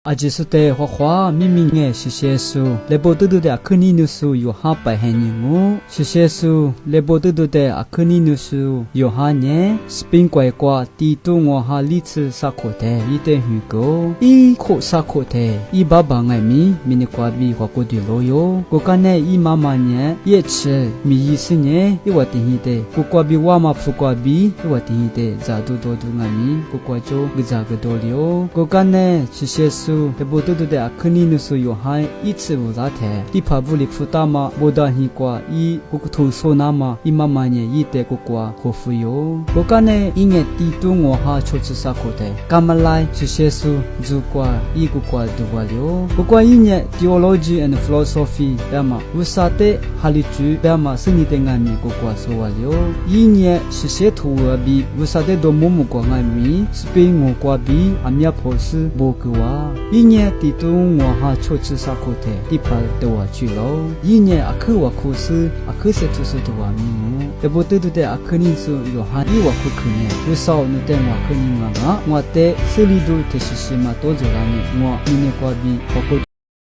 阿吉苏的花花明明诶是些数，来波嘟嘟的阿克尼努苏有哈白黑尼姆，是些数来波嘟嘟的阿克尼努苏有哈呢，是并怪怪地度我哈里次萨口的，一点虚构，一口萨口的，一爸爸爱米，米尼瓜比花果的罗哟，我干呢一妈妈呢也吃，米意思呢一话定的，我瓜比娃嘛不瓜比一话定的，咋都多都爱米，我瓜就个咋个多了，我干呢是些数。在波多的阿克尼努苏有哈一次无咋台，一帕布里福达嘛，波达希瓜一个图索那嘛，一妈妈呢一代个瓜可富有，我干呢一眼地度我哈出自啥口的，干嘛来是些数做瓜一个瓜都完了，不过一眼 theology and philosophy 对嘛，无啥的哈里住对嘛，生意的安米个瓜说完了，一眼是些图啊比无啥的多么么瓜安米，是被我瓜比阿米亚婆斯不个哇。一年地度我哈出自啥口的，地盘都我去了。一年阿克我苦思，阿克些出事都我迷目。在波多的阿克尼苏有哈一我苦苦呢，有少no点我克尼嘛，我的手里头的是什么多做啦呢？我明年过比我过。